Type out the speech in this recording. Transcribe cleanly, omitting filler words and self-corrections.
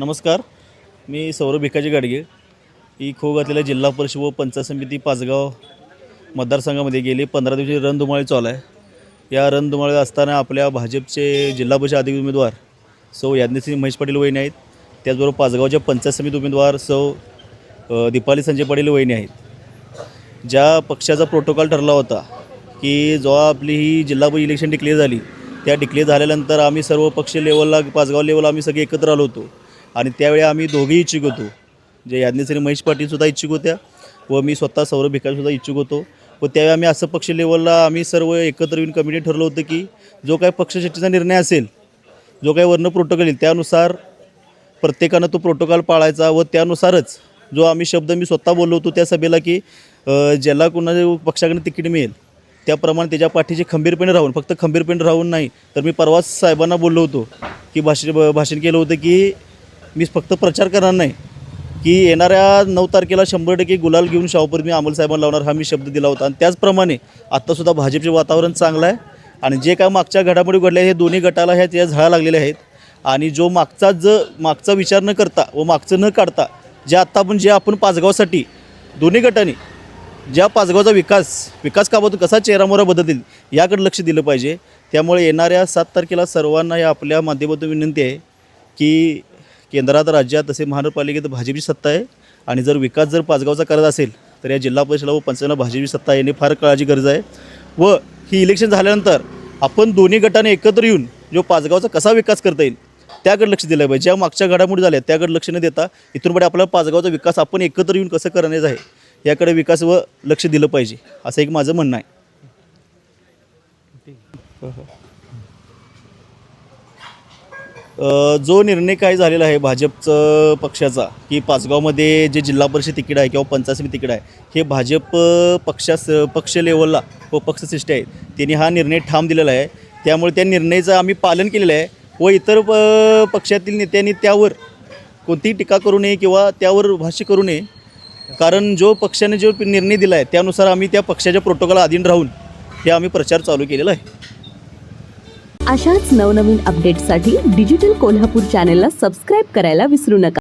नमस्कार, मी सौरभ भिकाजी गाडगे. ही खो घातलेल्या जिल्हा परिषद व पंचायत समिती पाचगाव मतदारसंघामध्ये गेली 15 दिवसाची रणधुमाळी चालू आहे. या रणधुमाळी असताना आपल्या भाजपचे जिल्हा परिषद अधिकारी उमेदवार सौ याज्ञसेनी महेश पाटील वहिनी आहेत. त्याचबरोबर पाचगावच्या पंचायत समिती उमेदवार सौ दीपाली संजय पाटील वहिनी आहेत. ज्या पक्षाचा प्रोटोकॉल ठरला होता की जेव्हा आपली ही जिल्हा परिषद इलेक्शन डिक्लेअर झाली, त्या डिक्लेअर झाल्यानंतर आम्ही सर्व पक्ष लेवलला पाचगाव लेवलला आम्ही सगळे एकत्र आलो होतो आणि त्यावेळी आम्ही दोघेही इच्छुक होतो. जे याज्ञसेनी महेश पाटीलसुद्धा इच्छुक होत्या व मी स्वतः सौरभ भिकाजीसुद्धा इच्छुक होतो. व त्यावेळी आम्ही असं पक्ष लेवलला आम्ही सर्व एकत्र येऊन कमिटी ठरलं होतं की जो काही पक्षश्रेष्ठीचा निर्णय असेल, जो काही वर्ण प्रोटोकॉल येईल त्यानुसार प्रत्येकानं तो प्रोटोकॉल पाळायचा व त्यानुसारच जो आम्ही शब्द मी स्वतः बोललो होतो त्या सभेला की ज्याला कोणाच्या पक्षाकडे तिकीट मिळेल त्याप्रमाणे त्याच्या पाठीचे खंबीरपणे राहून, फक्त खंबीरपणे राहून नाही तर मी परवाच साहेबांना बोललो होतो की भाषण केलं होतं की मी फक्त प्रचार करणार नाही, की येणाऱ्या 9 तारखेला 100% गुलाल घेऊन शाहूपुरीत मी अमोल साहेबांना लावणार हा मी शब्द दिला होता. आणि त्याचप्रमाणे आत्तासुद्धा भाजपचे वातावरण चांगलं आहे आणि जे काय मागच्या घडामोडी घडल्या हे दोन्ही गटाला ह्या त्या झळा लागलेल्या आहेत. आणि जो मागचा विचार न करता व मागचं न काढता जे आपण पाचगावसाठी दोन्ही गटांनी ज्या पाचगावचा विकास कामातून कसा चेहरामोहरा बदलतील याकडे लक्ष दिलं पाहिजे. त्यामुळे येणाऱ्या 7 तारखेला सर्वांना या आपल्या माध्यमातून विनंती आहे की केंद्रात, राज्यात तसे महानगरपालिकेत भाजपची सत्ता आहे आणि जर विकास पाचगावचा करत असेल तर या जिल्हा परिषदेला व पंचायतीला भाजपची सत्ता येणे फार काळाची गरज आहे. व ही इलेक्शन झाल्यानंतर आपण दोन्ही गटाने एकत्र येऊन जो पाचगावचा कसा विकास करता येईल त्याकडे लक्ष दिलं पाहिजे. ज्या मागच्या घडामोडी झाल्या त्याकडे लक्ष न देता इथून पुढे आपल्याला पाचगावचा विकास आपण एकत्र येऊन कसं करण्याचं आहे याकडे विकास व लक्ष दिलं पाहिजे असं एक माझं म्हणणं आहे. जो निर्णय काय झालेला आहे भाजपचं पक्षाचा की पाचगावमध्ये जे जिल्हा परिषद तिकीट आहे किंवा पंचायत समिती तिकीट आहे हे भाजप पक्ष लेवलला व पक्षश्रेष्ठी आहेत त्यांनी हा निर्णय ठाम दिलेला आहे. त्यामुळे त्या निर्णयाचं आम्ही पालन केलेलं आहे व इतर पक्षातील नेत्यांनी त्यावर कोणतीही टीका करू नये किंवा त्यावर भाष्य करू नये. कारण जो पक्षाने जो निर्णय दिला आहे त्यानुसार आम्ही त्या पक्षाच्या प्रोटोकॉलला अधीन राहून हे आम्ही प्रचार चालू केलेला आहे. अशाच नवनवीन अपडेट्ससाठी डिजिटल कोल्हापूर चॅनेलला सबस्क्राईब करायला विसरू नका.